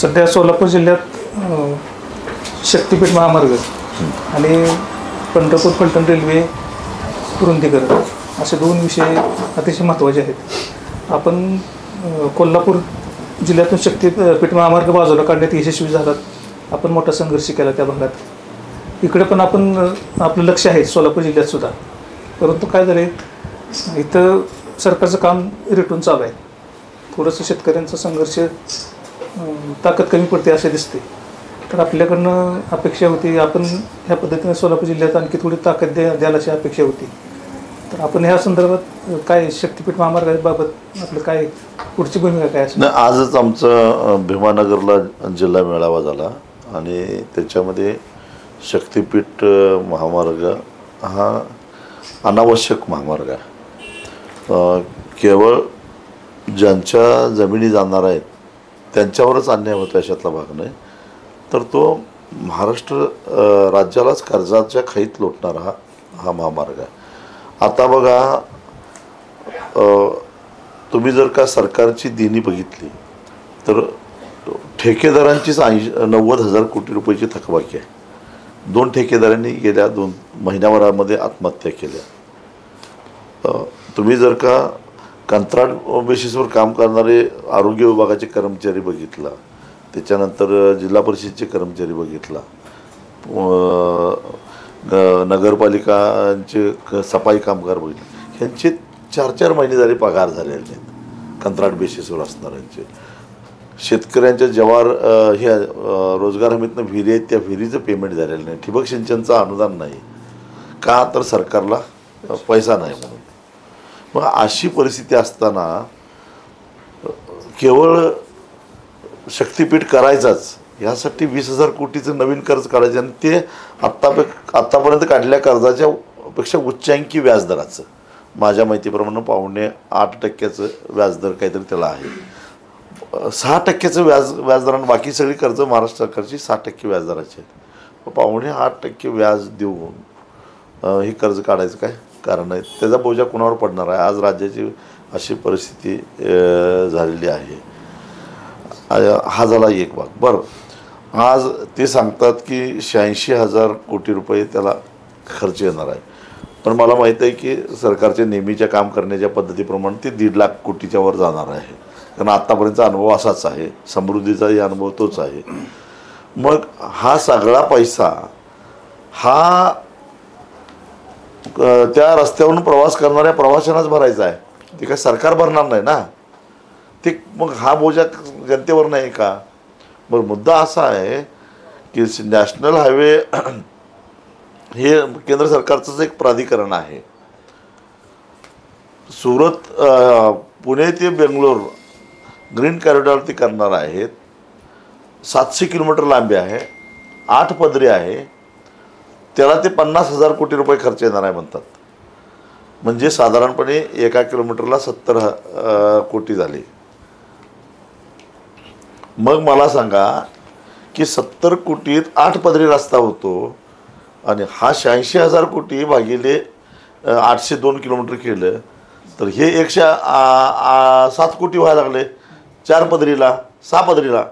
सध्या सोलापूर जिल्ह्यात शक्तीपीठ महामार्ग आणि पंढरपूर फलटण रेल्वे रुंदीकरण असे दोन विषय अतिशय महत्त्वाचे आहेत. आपण कोल्हापूर जिल्ह्यातून शक्तीपीठ महामार्ग बाजूला काढण्यात यशस्वी झालात. आपण मोठा संघर्ष केला त्या भागात. इकडे पण आपलं लक्ष आहे सोलापूर जिल्ह्यात सुद्धा. परंतु काय झालं आहे, इथं सरकारचं काम रेटून चालू आहे. थोडंसं शेतकऱ्यांचा संघर्ष ताकद कमी पडते असे दिसते. तर आपल्याकडनं अपेक्षा होती आपण ह्या पद्धतीने सोलापूर जिल्ह्यात आणखी थोडी ताकद द्यायला अशी अपेक्षा होती. तर आपण ह्या संदर्भात काय शक्तीपीठ महामार्गाबाबत आपलं काय पुढची भूमिका काय असेल? आजच आमचं भीमानगरला जिल्हा मेळावा झाला आणि त्याच्यामध्ये शक्तीपीठ महामार्ग हा अनावश्यक महामार्ग आहे. केवळ ज्यांच्या जमिनी जाणार आहेत त्यांच्यावरच अन्याय होतो अशातला भाग नाही, तर तो महाराष्ट्र राज्यालाच कर्जाच्या खाईत लोटणारा हा महामार्ग आहे. आता बघा, तुम्ही जर का सरकारची देणी बघितली तर ठेकेदारांचीच 90,000 कोटी रुपयाची थकबाकी आहे. 2 ठेकेदारांनी गेल्या 2 महिन्याभरामध्ये आत्महत्या केल्या. तुम्ही जर का कंत्राट बेसिसवर काम करणारे आरोग्य विभागाचे कर्मचारी बघितला, त्याच्यानंतर जिल्हा परिषदेचे कर्मचारी बघितला, नगरपालिकांचे सफाई कामगार बघितले, ह्यांचे 4-4 महिने झाले पगार झालेले नाहीत कंत्राट बेसिसवर असणाऱ्यांचे. शेतकऱ्यांच्या जवार हे रोजगार हमीतनं विहिरी आहेत, त्या विहिरीचं पेमेंट झालेलं नाही. ठिबक सिंचनचं अनुदान नाही. का तर सरकारला पैसा नाही म्हणून. मग अशी परिस्थिती असताना केवळ शक्तीपीठ करायचाच यासाठी 20,000 कोटीचं नवीन कर्ज काढायचं आणि ते आत्तापर्यंत काढलेल्या कर्जाच्या पेक्षा उच्चांकी व्याजदराचं, माझ्या माहितीप्रमाणे 7.25% व्याजदर काहीतरी त्याला आहे. 6% व्याजदरानं बाकी सगळी कर्ज महाराष्ट्र सरकारची 6% व्याजदराची आहेत. 7.25% व्याज देऊन हे कर्ज काढायचं काय कारण आहे? त्याचा बोजा कुणावर पडणार आहे? आज राज्याची अशी परिस्थिती झालेली आहे. हा झाला एक भाग. बरं, आज ते सांगतात की 86,000 कोटी रुपये त्याला खर्च येणार आहे. पण मला माहीत आहे की सरकारच्या नेहमीच्या काम करण्याच्या पद्धतीप्रमाणे ते 1.5 लाख कोटीच्या वर जाणार आहे. कारण आत्तापर्यंतचा अनुभव असाच आहे, समृद्धीचाही अनुभव तोच आहे. मग हा सगळा पैसा हा त्या रस्त्यावरून प्रवास करणाऱ्या प्रवाशांनाच भरायचा आहे. ते काय सरकार भरणार नाही ना. ते मग हा बोजा जनतेवर नाही का? मग मुद्दा असा आहे की नॅशनल हायवे हे केंद्र सरकारचंच एक प्राधिकरण आहे. सुरत पुणे ते बेंगलोर ग्रीन कॉरिडॉर ते करणार आहेत. 700 किलोमीटर लांबी आहे, 8 पदरी आहे. त्याला ते 50,000 कोटी रुपये खर्च येणार आहे म्हणतात. म्हणजे साधारणपणे 1 किलोमीटरला 70 कोटी झाले. मग मला सांगा की 70 कोटीत 8 पदरी रस्ता होतो आणि हा 86,000 कोटी भागिले 802 किलोमीटर केलं तर हे 107 कोटी व्हायला लागले. 4 पदरीला 6 पदरीला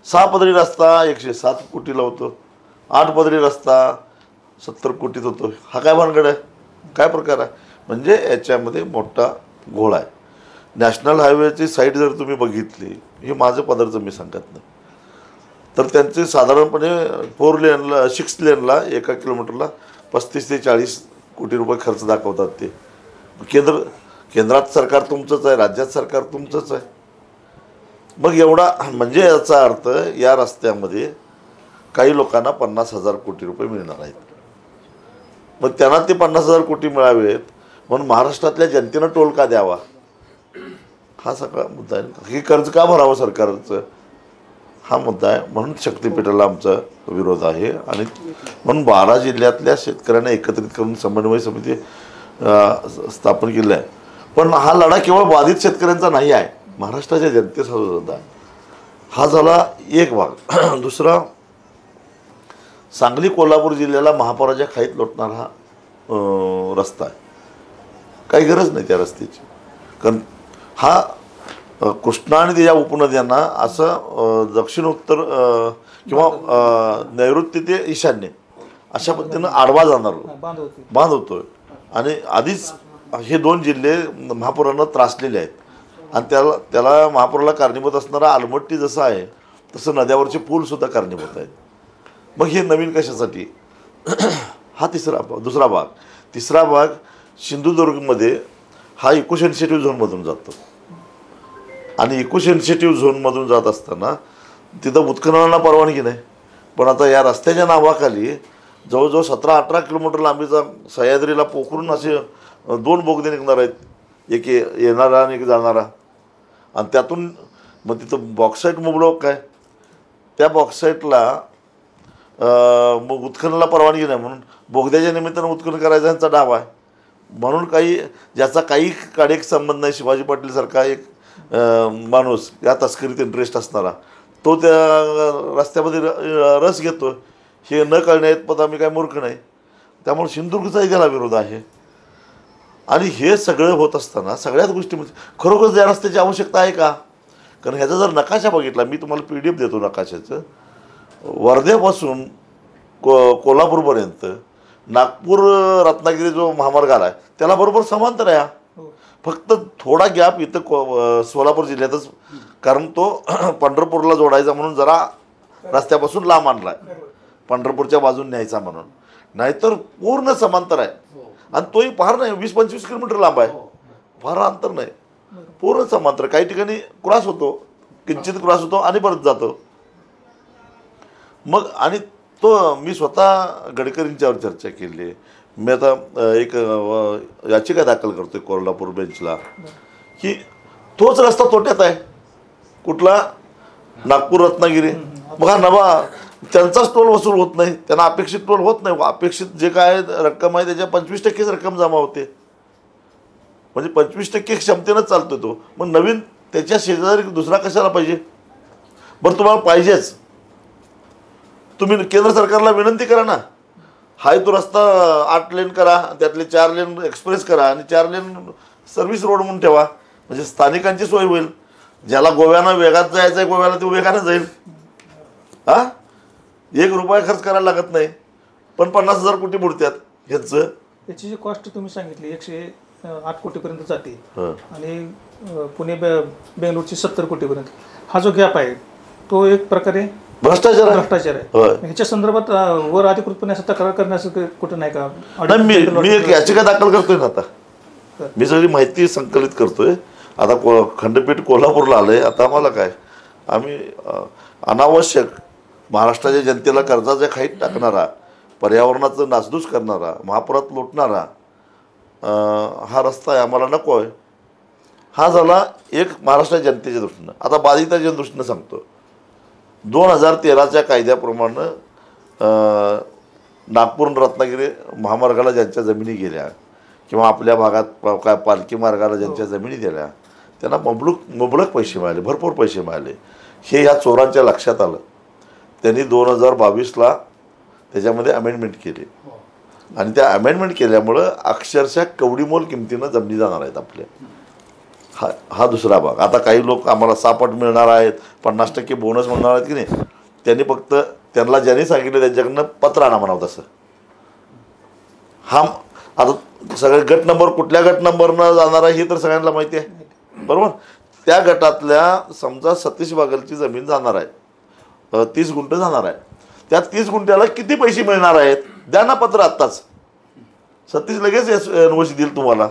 6 पदरी रस्ता 107 कोटीला होतो. 8 पदरी रस्ता 70 कोटीत होतो. हा काय भानगड आहे? काय प्रकार आहे? म्हणजे याच्यामध्ये मोठा घोळ आहे. नॅशनल हायवेची साईड जर तुम्ही बघितली, हे माझं पदरचं मी सांगत नाही, तर त्यांचे साधारणपणे 4 लेनला 6 लेनला 1 किलोमीटरला 35 ते 40 कोटी रुपये खर्च दाखवतात. ते केंद्रात सरकार तुमचंच आहे, राज्यात सरकार तुमचंच आहे. मग एवढा म्हणजे याचा अर्थ या रस्त्यामध्ये काही लोकांना 50,000 कोटी रुपये मिळणार आहेत. मग त्यांना ते 50,000 कोटी मिळावेत म्हणून महाराष्ट्रातल्या जनतेनं टोल का द्यावा? हा सगळा मुद्दा आहे. हे कर्ज का भरावं सरकारचं? हा मुद्दा आहे. म्हणून शक्तीपीठाला आमचा विरोध आहे आणि म्हणून 12 जिल्ह्यातल्या शेतकऱ्यांना एकत्रित करून समन्वय समिती स्थापन केली आहे. पण हा लढा केवळ बाधित शेतकऱ्यांचा नाही आहे, महाराष्ट्राच्या जनतेसुद्धा आहे. हा झाला एक भाग. दुसरा, सांगली कोल्हापूर जिल्ह्याला महापुराच्या खाईत लोटणारा हा रस्ता आहे. काही गरज नाही त्या रस्त्याची. कारण हा कृष्णा आणि त्याच्या उपनद्यांना असं दक्षिण उत्तर किंवा नैऋत्य ते ईशान्य अशा पद्धतीनं आडवा जाणार बांध होतोय. आणि आधीच हे 2 जिल्हे महापुरानं त्रासलेले आहेत आणि त्याला महापुराला कारणीभूत असणारा आलमट्टी जसं आहे तसं नद्यावरचे पूलसुद्धा कारणीभूत आहेत. मग हे नवीन कशासाठी? हा दुसरा भाग. तिसरा भाग सिंधुदुर्गमध्ये हा इकोसेन्सिटिव्ह झोनमधून जातो आणि इकोसेन्सिटिव्ह झोनमधून जात असताना तिथं उत्खननाला परवानगी नाही. पण आता या रस्त्याच्या नावाखाली जवळजवळ 17-18 किलोमीटर लांबीचा सह्याद्रीला पोखरून असे 2 बोगदे निघणार आहेत, एक येणारा आणि एक जाणारा. आणि त्यातून मग तिथं बॉक्साईट मुबलक आहे. त्या बॉक्साईटला मग उत्खननाला परवानगी नाही म्हणून बोगद्याच्या निमित्तानं उत्खनन करायचा यांचा डाव आहे. म्हणून ज्याचा काही काडिक संबंध नाही, शिवाजी पाटीलसारखा एक माणूस या तस्करीत इंटरेस्ट असणारा तो त्या रस्त्यामध्ये रस घेतो. हे न कळण्यात पण आम्ही काय मूर्ख नाही. त्यामुळे सिंधुदुर्गचाही त्याला विरोध आहे. आणि हे सगळं होत असताना सगळ्याच गोष्टी म्हणजे खरोखर या रस्त्याची आवश्यकता आहे का? कारण ह्याचा जर नकाशा बघितला, मी तुम्हाला PDF देतो नकाशाचं, वर्ध्यापासून कोल्हापूरपर्यंत नागपूर रत्नागिरी जो महामार्ग आला आहे त्याला बरोबर समांतर आहे. फक्त थोडा गॅप इथं सोलापूर जिल्ह्यातच, कारण तो पंढरपूरला जोडायचा म्हणून जरा रस्त्यापासून लांब आणला आहे, पंढरपूरच्या बाजून न्यायचा म्हणून. नाहीतर पूर्ण समांतर आहे. आणि तोही फार नाही, 20-25 किलोमीटर लांब आहे, फार अंतर नाही, पूर्ण समांतर. काही ठिकाणी क्रॉस होतो, किंचित क्रॉस होतो आणि परत जातो. मग आणि तो मी स्वतः गडकरींच्यावर चर्चा केली. मी आता एक याचिका दाखल करतोय कोल्हापूर बेंचला की तोच रस्ता तोट्यात आहे. कुठला? नागपूर रत्नागिरी. मग हा नवा त्यांचाच टोल वसूल होत नाही, त्यांना अपेक्षित टोल होत नाही. अपेक्षित जे काय रक्कम आहे त्याच्या 25% रक्कम जमा होते. म्हणजे 25% क्षमतेनंच चालतो तो. मग नवीन त्याच्या शेजारी दुसरा कशाला पाहिजे? बरं तुम्हाला पाहिजेच, तुम्ही केंद्र सरकारला विनंती करा ना, हाय तो रस्ता 8 लेन करा, त्यातले 4 लेन एक्सप्रेस करा आणि 4 लेन सर्व्हिस रोड म्हणून ठेवा. म्हणजे स्थानिकांची सोय होईल. ज्याला गोव्यानं वेगात जायचं आहे गोव्याला ते वेगानं जाईल. हा, 1 रुपया खर्च करायला लागत नाही. पण 50,000 कोटी बुडतात ह्याचं. याची जी कॉस्ट तुम्ही सांगितली 108 कोटीपर्यंत जाते आणि पुणे बेंगलोरची 70 कोटीपर्यंत. हा जो गॅप आहे तो एक प्रकारे भ्रष्टाचार आहे. ह्याच्या संदर्भात वर अधिकृतपणे असं तक्रार करण्याचं कुठं नाही का? मी एक याचिका दाखल करतोय ना आता. मी सगळी माहिती संकलित करतोय. आता खंडपीठ कोल्हापूरला आलंय. आता आम्हाला काय, आम्ही अनावश्यक महाराष्ट्राच्या जनतेला कर्जाच्या खाईत टाकणारा, पर्यावरणाचं नासधूस करणारा, महापुरात लोटणारा हा रस्ता आहे, आम्हाला नको आहे. हा झाला एक महाराष्ट्राच्या जनतेच्या दृष्टीनं. आता बाधिताच्या दृष्टीनं सांगतो. 2013च्या कायद्याप्रमाणे नागपूर रत्नागिरी महामार्गाला ज्यांच्या जमिनी गेल्या किंवा आपल्या भागात काय पालखी मार्गाला ज्यांच्या जमिनी दिल्या त्यांना मुबलक पैसे मिळाले, भरपूर पैसे मिळाले. हे ह्या चोरांच्या लक्षात आलं. त्यांनी 2022ला त्याच्यामध्ये अमेंडमेंट केली आणि त्या अमेंडमेंट केल्यामुळं अक्षरशः कवडीमोल किमतीनं जमिनी जाणार आहेत आपल्या. हा दुसरा भाग. आता काही लोक आम्हाला 6 पट मिळणार आहेत, 50% बोनस म्हणणार आहेत की नाही, त्यांनी फक्त त्यांना ज्यांनी सांगितलं त्यांच्याकडनं पत्र आणा म्हणावं तसं. हा आता सगळे गट नंबर कुठल्या गट नंबरनं जाणार आहे हे तर सगळ्यांना माहिती आहे, बरोबर. त्या गटातल्या समजा सतीश बागलची जमीन जाणार आहे, 30 गुंठ जाणार आहे. त्या 30 गुंठ्याला किती पैसे मिळणार आहेत द्या ना पत्र आत्ताच. सतीश लगेच एनओसी देईल तुम्हाला.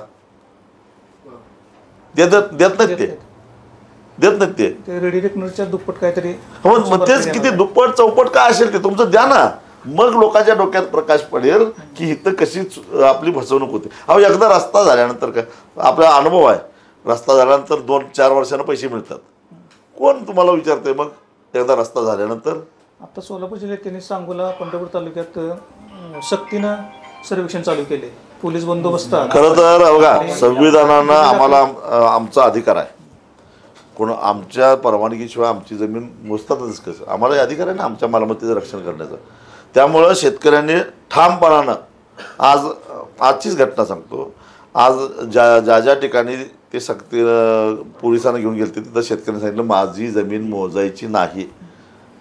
देत नाहीत ते रेडी रेकनरच्या दुप्पट काहीतरी. हो, मग तेच किती दुप्पट चौपट काय असेल ते तुमचं द्या ना. मग लोकांच्या डोक्यात प्रकाश पडेल की इथं कशी आपली फसवणूक होते. अहो, एकदा रस्ता झाल्यानंतर काय आपला अनुभव आहे, रस्ता झाल्यानंतर 2-4 वर्षानं पैसे मिळतात. कोण तुम्हाला विचारते मग एकदा रस्ता झाल्यानंतर? आता सोलापूर जिल्ह्यात त्यांनी सांगोला पंढरपूर तालुक्यात सक्तीनं सर्वेक्षण चालू केले, पोलीस बंदोबस्त. खरं तर बघा, संविधानानं आम्हाला आमचा अधिकार आहे. कोण आमच्या परवानगीशिवाय आमची जमीन मोजतातच कसं? आम्हाला अधिकार आहे ना आमच्या मालमत्तेचं रक्षण करण्याचं. त्यामुळं शेतकऱ्यांनी ठामपणानं आजचीच घटना सांगतो, आज ज्या ज्या ठिकाणी ते सक्ती पोलिसांना घेऊन गेले तिथं शेतकऱ्यांनी सांगितलं माझी जमीन मोजायची नाही,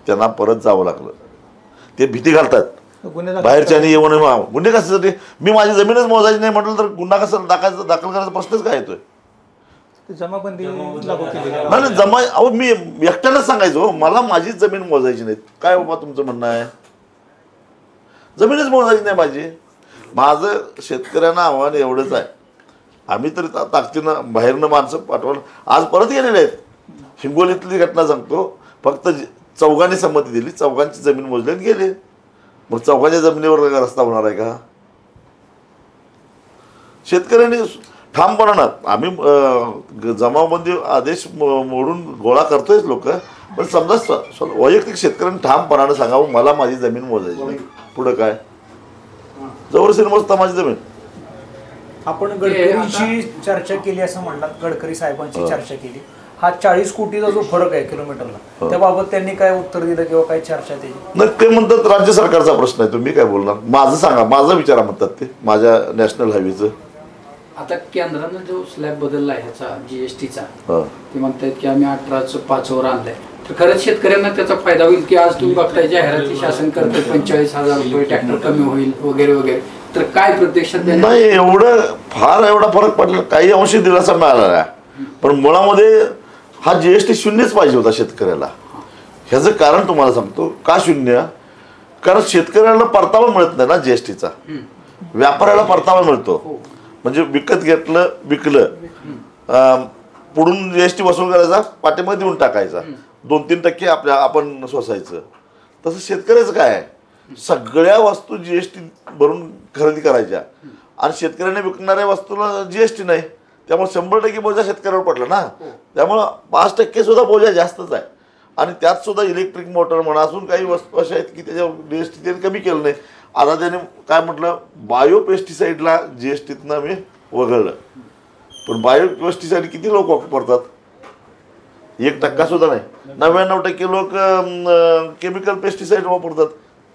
त्यांना परत जावं लागलं. ते भीती घालतात बाहेरच्यानी येऊन गुन्हे कशासाठी. मी माझी जमीनच मोजायची नाही म्हटलं तर गुन्हा कसं दाखल करायचा प्रश्नच काय येतोय. जमाबंदी लागू केली नाही जमा अहो मी एकट्यानंच सांगायचो मला माझीच जमीन मोजायची नाही. काय बाबा तुमचं म्हणणं आहे, जमीनच मोजायची नाही माझी. माझं शेतकऱ्यांना आव्हान एवढंच आहे, आम्ही तरी ताकदीनं बाहेरनं माणसं पाठवलं. आज परत गेलेले आहेत. हिंगोलीतली घटना सांगतो, फक्त चौघांनी संमती दिली, चौघांची जमीन मोजली आणि गेले. मग चौघांच्या जमिनीवर रस्ता होणार आहे का. शेतकऱ्यांनी ठामपणानं आम्ही जमावबंदी आदेश मोडून गोळा करतोयच लोक, पण समजा वैयक्तिक शेतकऱ्यांनी ठामपणानं सांगावं मला माझी जमीन मोजायची नाही. पुढं काय जवळ मोजता माझी जमीन. आपण गडकरींची चर्चा केली असं म्हणलात, गडकरी साहेबांची चर्चा केली. हा 40 कोटीचा जो फरक आहे किलोमीटरला, त्याबाबत त्यांनी काय उत्तर दिलं किंवा काय चर्चा केली नाही. ते म्हणतात राज्य सरकारचा प्रश्न आहे, तुम्ही काय बोलणार. माझं सांगा, माझा विचारा म्हणतात ते माझ्या नॅशनल हायवेचं. आता केंद्रानं जो स्लॅब बदलला आहे ह्याचा GSTचा, ते म्हणतायत की आम्ही 18चं 5वर आणलंय. तर खरंच शेतकऱ्यांना त्याचा फायदा होईल की आज तुम्ही बघताय जाहिराती शासन करते 45,000 रुपये ट्रॅक्टर कमी होईल वगैरे वगैरे, तर काय प्रत्यक्षात नाही एवढं फार एवढा फरक पडला. काही अंशी दिलासा मिळाला आहे, पण मुळामध्ये हा GST शून्यच पाहिजे होता शेतकऱ्याला. ह्याचं कारण तुम्हाला सांगतो का शून्य. कारण शेतकऱ्याला परतावा मिळत नाही ना GSTचा, व्यापाऱ्याला परतावा मिळतो. म्हणजे विकत घेतलं विकलं, पुढून GST वसूल करायचा, पाठीमध्ये देऊन टाकायचा, 2-3% आपण सोसायचं. तसं शेतकऱ्याचं काय आहे, सगळ्या वस्तू GST भरून खरेदी करायच्या आणि शेतकऱ्याने विकणाऱ्या वस्तूला GST नाही. त्यामुळे 100% बोजा शेतकऱ्यावर पडला ना. त्यामुळं 5% सुद्धा बोजा जास्तच आहे. आणि त्यात सुद्धा इलेक्ट्रिक मोटर म्हणा असून काही वस्तू अशा आहेत की त्याच्यावर GST त्यांनी कमी केलं नाही. आता त्याने काय म्हटलं, बायो पेस्टिसाईडला GSTतनं मी वगळलं. पण बायो पेस्टिसाईड किती लोक वापरतात, 1% सुद्धा नाही. 99% लोक केमिकल पेस्टिसाईड वापरतात,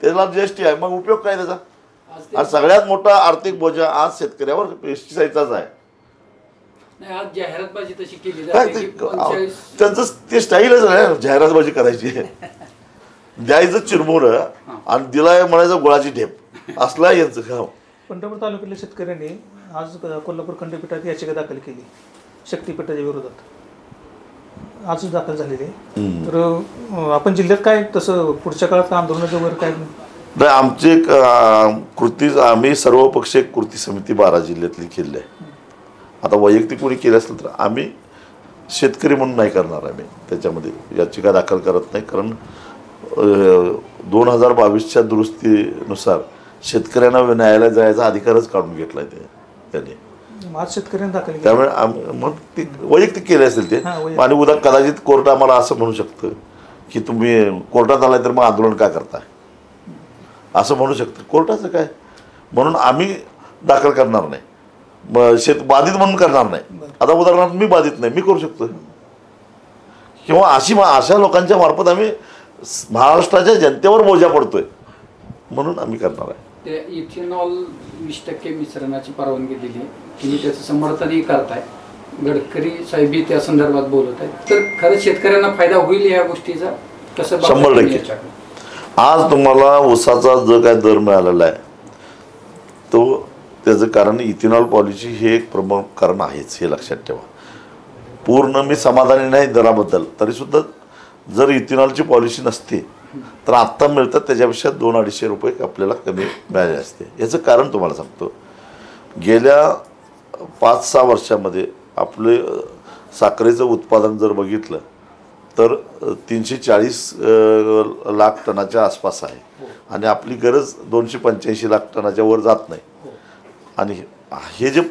त्याला GST आहे. मग उपयोग काय त्याचा. आणि सगळ्यात मोठा आर्थिक बोजा आज शेतकऱ्यावर पेस्टिसाईडचाच आहे. आज जाहिरातबाजी तशी केली त्यांचं ते स्टाईलच आहे जाहिरातबाजी करायची. द्यायचं चिरमुरं आणि दिलाय म्हणायचं गुळाची ढेप, असला यांचं काम. पंढरपूर तालुक्यातल्या शेतकऱ्यांनी आज कोल्हापूर खंडपीठात याचिका दाखल केली शक्तीपीठाच्या विरोधात, आज दाखल झालेली आहे. तर आपण जिल्ह्यात काय तसं पुढच्या काळात आंदोलनाचं वगैरे काय नाही. आमची कृती आम्ही सर्वपक्षीय कृती समिती 12 जिल्ह्यातली केली आहे. आता वैयक्तिक कोणी केलं असेल तर आम्ही शेतकरी म्हणून नाही करणार. आम्ही त्याच्यामध्ये याचिका दाखल करत नाही, कारण 2022च्या दुरुस्तीनुसार शेतकऱ्यांना न्यायालयात जायचा अधिकारच काढून घेतलाय त्यांनी. आज शेतकऱ्यांनी दाखल केली, त्यामुळे मग ते वैयक्तिक केले असेल ते. आणि उद्या कदाचित कोर्ट आम्हाला असं म्हणू शकतं की तुम्ही कोर्टात आलाय तर मग आंदोलन का करताय, असं म्हणू शकतं. कोर्टाचं काय, म्हणून आम्ही दाखल करणार नाही. बाधित म्हणून करणार नाही. आता उदाहरणार्थ मी बाधित नाही, मी करू शकतो. किंवा अशा लोकांच्या मार्फत आम्ही महाराष्ट्राच्या जनतेवर बोजा पडतोय म्हणून आम्ही करणार आहे. ते इथेनॉल 20% मिश्रणाची परवानगी दिली, तुम्ही त्याचं समर्थनही करताय, गडकरी साहेबही त्या संदर्भात बोलत आहेत. तर खरंच शेतकऱ्यांना फायदा होईल या गोष्टीचा कसं 100%. आज तुम्हाला ऊसाचा जो काय दर मिळालेला आहे तो त्याचं कारण इथेनॉल पॉलिसी हे एक प्रमुख कारण आहेच, हे लक्षात ठेवा. पूर्ण मी समाधानी नाही दराबद्दल, तरीसुद्धा जर इथेनॉलची पॉलिसी नसते तर आत्ता मिळतात त्याच्यापेक्षा 200-250 रुपये आपल्याला कमी मिळाले असते. याचं कारण तुम्हाला सांगतो, गेल्या 5-6 वर्षामध्ये आपले साखरेचं उत्पादन जर बघितलं तर 340 लाख टनाच्या आसपास आहे आणि आपली गरज 285 लाख टनाच्या वर जात नाही. आणि हे जे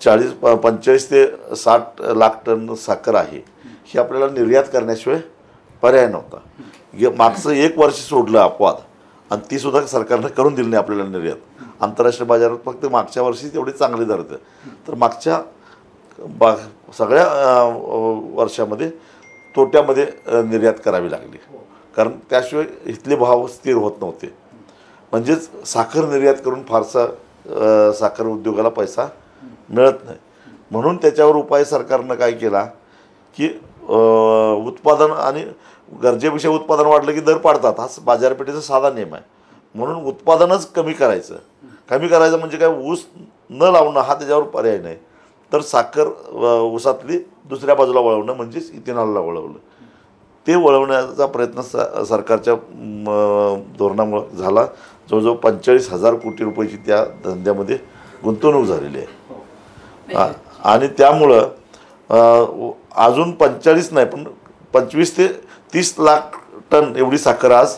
45 ते 60 लाख टन साखर आहे ही आपल्याला निर्यात करण्याशिवाय पर्याय नव्हता. मागचं 1 वर्ष सोडलं अपवाद, आणि ती सुद्धा सरकारनं करून दिली नाही आपल्याला निर्यात. आंतरराष्ट्रीय बाजारात फक्त मागच्या वर्षी तेवढे चांगले दर होते, तर मागच्या सगळ्या वर्षामध्ये तोट्यामध्ये निर्यात करावी लागली, कारण त्याशिवाय इथले भाव स्थिर होत नव्हते. म्हणजेच साखर निर्यात करून फारसा साखर उद्योगाला पैसा मिळत नाही. म्हणून त्याच्यावर उपाय सरकारनं काय केला की उत्पादन आणि गरजेपेक्षा उत्पादन वाढलं की दर पाडतात. हा बाजारपेठेचा साधा नियम आहे. म्हणून उत्पादनच कमी करायचं म्हणजे काय, ऊस न लावणं हा त्याच्यावर पर्याय नाही. तर साखर ऊसातली दुसऱ्या बाजूला वळवणं म्हणजेच इथेनॉलला वळवलं. ते वळवण्याचा प्रयत्न सरकारच्या धोरणामुळे झाला. जवळजवळ 45,000 कोटी रुपयाची त्या धंद्यामध्ये गुंतवणूक झालेली आहे. आणि त्यामुळं अजून 45 नाही पण 25 ते 30 लाख टन एवढी साखर आज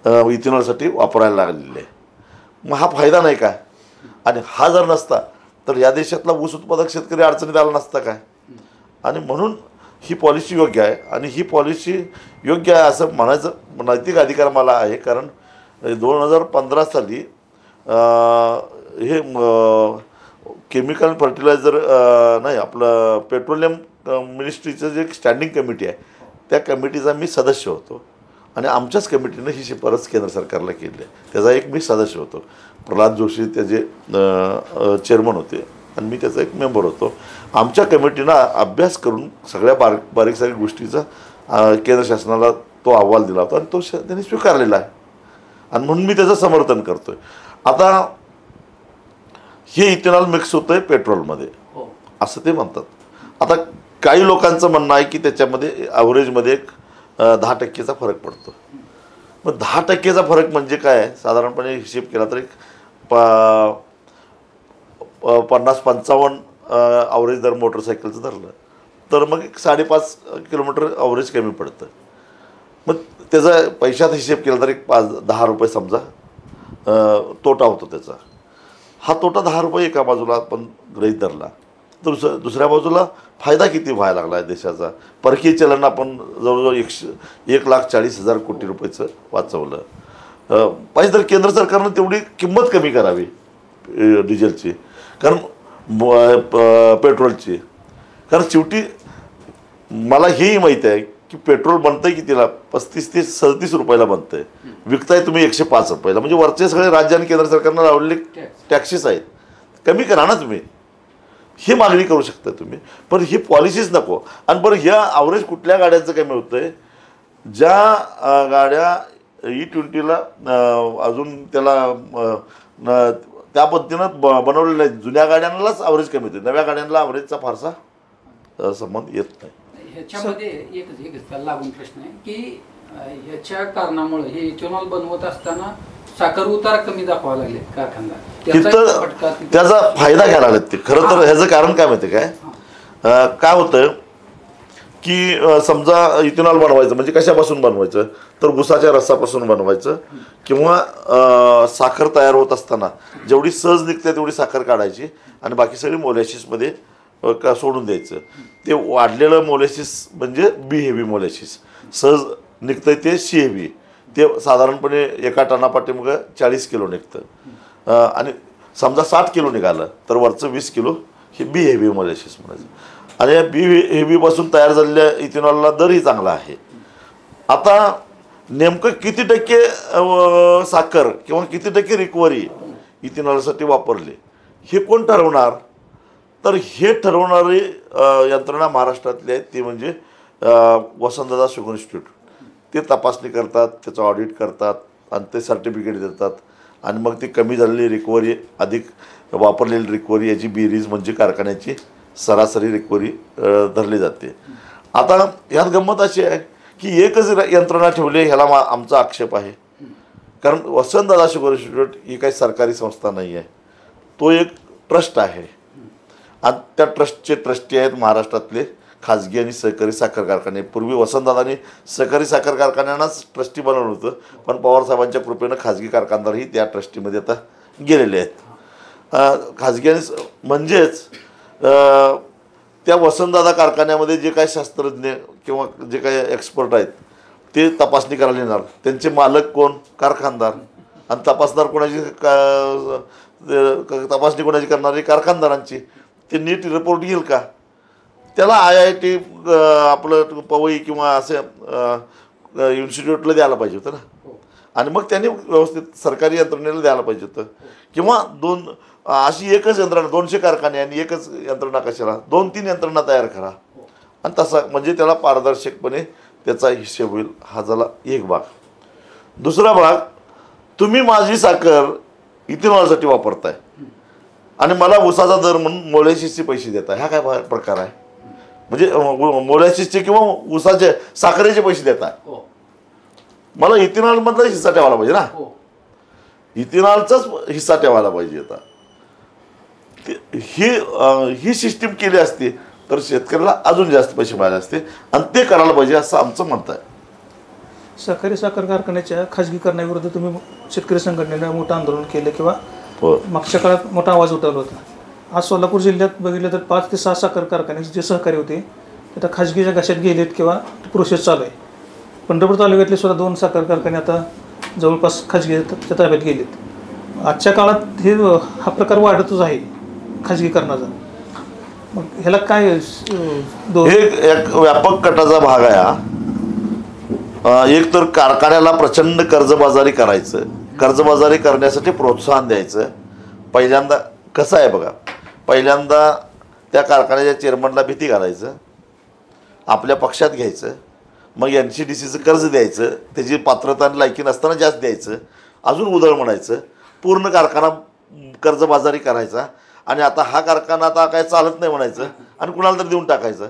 इथेनॉलसाठी वापरायला लागलेली आहे. मग हा फायदा नाही काय? आणि हा जर नसता तर या देशातला ऊस उत्पादक शेतकरी अडचणीत आला नसता काय? आणि म्हणून ही पॉलिसी योग्य आहे. आणि ही पॉलिसी योग्य आहे असं म्हणायचं नैतिक अधिकार मला आहे. कारण 2015 साली हे केमिकल फर्टिलायझर नाही आपलं पेट्रोलियम मिनिस्ट्रीचं जे स्टँडिंग कमिटी आहे त्या कमिटीचा मी सदस्य होतो. आणि आमच्याच कमिटीनं ही शिफारस केंद्र सरकारला केली आहे. त्याचा एक मी सदस्य होतो. प्रल्हाद जोशी त्याचे चेअरमन होते आणि मी त्याचा एक मेंबर होतो. आमच्या कमिटीनं अभ्यास करून सगळ्या बारीक सारीक गोष्टीचा केंद्र शासनाला तो अहवाल दिला होता आणि तो त्यांनी स्वीकारलेला आहे. आणि म्हणून मी त्याचं समर्थन करतो आहे. आता हे इथेनॉल मिक्स होतं आहे पेट्रोलमध्ये असं ते म्हणतात. आता काही लोकांचं म्हणणं आहे की त्याच्यामध्ये ॲव्हरेजमध्ये एक 10% फरक पडतो. मग 10% फरक म्हणजे काय? साधारणपणे हिशेब केला तर एक 50-55 ॲव्हरेज दर मोटरसायकलचं धरलं तर मग एक 5.5 किलोमीटर ॲव्हरेज कमी पडतं. मग त्याचा पैशात हिशेब केला तर एक 10 रुपये समजा तोटा होतो त्याचा. हा तोटा 10 रुपये एका बाजूला आपण गृहीत धरला तर दुसऱ्या बाजूला फायदा किती व्हायला लागला आहे देशाचा. परकीय चलन आपण जवळजवळ 1,40,000 कोटी रुपयाचं वाचवलं. पाहिजे तर केंद्र सरकारनं तेवढी किंमत कमी करावी डिझेलची कारण पेट्रोलची. कारण शेवटी मला हेही माहीत आहे की पेट्रोल बनतं आहे कितीला 35 ते 37 रुपयाला बनतं आहे. विकताय तुम्ही 105 रुपयाला. म्हणजे वरचे सगळे राज्य आणि केंद्र सरकारनं लावलेले टॅक्सेस आहेत. कमी करा ना तुम्ही. ही मागणी करू शकता तुम्ही. पण ही पॉलिसीच नको. आणि बरं ह्या ॲव्हरेज कुठल्या गाड्यांचं कमी होतं आहे? ज्या गाड्या E20ला अजून त्याला त्या पद्धतीनं बनवलेल्या आहेत जुन्या गाड्यांनाच ॲव्हरेज कमी होते. नव्या गाड्यांना ॲव्हरेजचा फारसा संबंध येत नाही. ह्याच्यामध्ये एकच त्याला लागून प्रश्न आहे की ह्याच्या कारणामुळे हे इथेनॉल बनवत असताना साखर उतार कमी दाखवावा लागले कारखानदार. त्याचा फायदा घ्यायला लागलेत ते. खरं तर ह्याचं कारण काय माहिती काय होतं की समजा इथेनॉल बनवायचं म्हणजे कशापासून बनवायचं तर ऊसाच्या रसापासून बनवायचं किंवा साखर तयार होत असताना जेवढी सहज निघते तेवढी साखर काढायची आणि बाकी सगळी मोलॅसिसमध्ये सोडून द्यायचं. ते वाढलेलं मोलॅसिस म्हणजे बी हेवी मोलॅसिस सहज निघतं आहे ते सी हेवी. ते साधारणपणे एका टनापाठी मग 40 किलो निघतं. आणि समजा 60 किलो निघालं तर वरचं 20 किलो हे बी हेवी मोलॅसिस म्हणायचं. आणि या बी हेवीपासून तयार झालेल्या इथेनॉलला दरही चांगला आहे. आता नेमकं किती टक्के साखर किंवा किती टक्के रिकव्हरी इथेनॉलसाठी वापरले हे कोण ठरवणार? तर हे ठरवणारी यंत्रणा महाराष्ट्रातली आहेत ती म्हणजे वसंतदादा शुगर इन्स्टिट्यूट. ते तपासणी करतात, त्याचं ऑडिट करतात आणि ते सर्टिफिकेट देतात. आणि मग ती कमी झालेली रिकव्हरी अधिक वापरलेली रिकव्हरी याची बेरीज म्हणजे कारखान्याची सरासरी रिकव्हरी धरली जाते. आता यात गंमत अशी आहे की एकच यंत्रणा ठेवली ह्याला आमचा आक्षेप आहे. कारण वसंतदादा शुगर इन्स्टिट्यूट ही काही सरकारी संस्था नाही आहे. तो एक ट्रस्ट आहे आणि त्या ट्रस्टचे ट्रस्टी आहेत महाराष्ट्रातले खाजगी आणि सहकारी साखर कारखाने. पूर्वी वसंतदादांनी सहकारी साखर कारखान्यांनाच ट्रस्टी बनवलं होतं पण पवारसाहेबांच्या कृपेनं खाजगी कारखानदारही त्या ट्रस्टीमध्ये आता गेलेले आहेत. खाजगी आणि म्हणजेच त्या वसंतदादा कारखान्यामध्ये जे काही शास्त्रज्ञ किंवा जे काही एक्सपर्ट आहेत ते तपासणी करायला येणार. त्यांचे मालक कोण? कारखानदार. आणि तपासणार कोणाची तपासणी कोणाची करणारी? कारखानदारांची. ते नीट रिपोर्ट येईल का? त्याला IIT आपलं पवई किंवा असं इन्स्टिट्यूटला द्यायला पाहिजे होतं ना. आणि मग त्यांनी व्यवस्थित सरकारी यंत्रणेला द्यायला पाहिजे होतं. किंवा अशी एकच यंत्रणा 200 कारखाने आणि एकच यंत्रणा कशाला 2-3 यंत्रणा तयार करा आणि तसा म्हणजे त्याला पारदर्शकपणे त्याचा हिशेब होईल. हा झाला एक भाग. दुसरा भाग, तुम्ही माझी साखर इथेनॉलसाठी वापरताय आणि मला ऊसाचा दर म्हणून मोलॅसिसचे पैसे देताय. हा काय प्रकार आहे? म्हणजे मोलॅसिसचे किंवा ऊसाचे साखरेचे पैसे देताय. मला इथेनॉलमधला हिस्सा ठेवायला पाहिजे ना. इथेनॉलचाच हिस्सा ठेवायला पाहिजे. आता ही सिस्टीम केली असती तर शेतकऱ्याला अजून जास्त पैसे मिळाले असते आणि ते करायला पाहिजे असं आमचं म्हणत आहे. सहकारी साखर कारखान्याच्या खाजगीकरणाविरुद्ध तुम्ही शेतकरी संघटनेनं मोठं आंदोलन केलं किंवा मागच्या काळात मोठा आवाज उठवला होता. आज सोलापूर जिल्ह्यात बघितलं तर 5 ते 6 साखर कारखाने जे सहकारी होते ते आता खाजगीच्या घशात गेलेत किंवा प्रोसेस चालू आहे. पंढरपूर तालुक्यातले सुद्धा 2 साखर कारखाने आता जवळपास खाजगीच्या ताब्यात गेलेत. आजच्या काळात हा प्रकार वाढतच आहे खाजगीकरणाचा. मग ह्याला काय हे एक व्यापक कटाचा भाग आहे हा. एक तर कारखान्याला प्रचंड कर्जबाजारी करायचं, कर्जबाजारी करण्यासाठी प्रोत्साहन द्यायचं. पहिल्यांदा कसं आहे बघा, पहिल्यांदा त्या कारखान्याच्या चेअरमनला भीती घालायचं, आपल्या पक्षात घ्यायचं, मग NCDCचं कर्ज द्यायचं, त्याची पात्रता आणि लायकी नसताना जास्त द्यायचं, अजून उधळ म्हणायचं, पूर्ण कारखाना कर्जबाजारी करायचा आणि आता हा कारखाना आता काय चालत नाही म्हणायचं आणि कुणाला तर देऊन टाकायचं.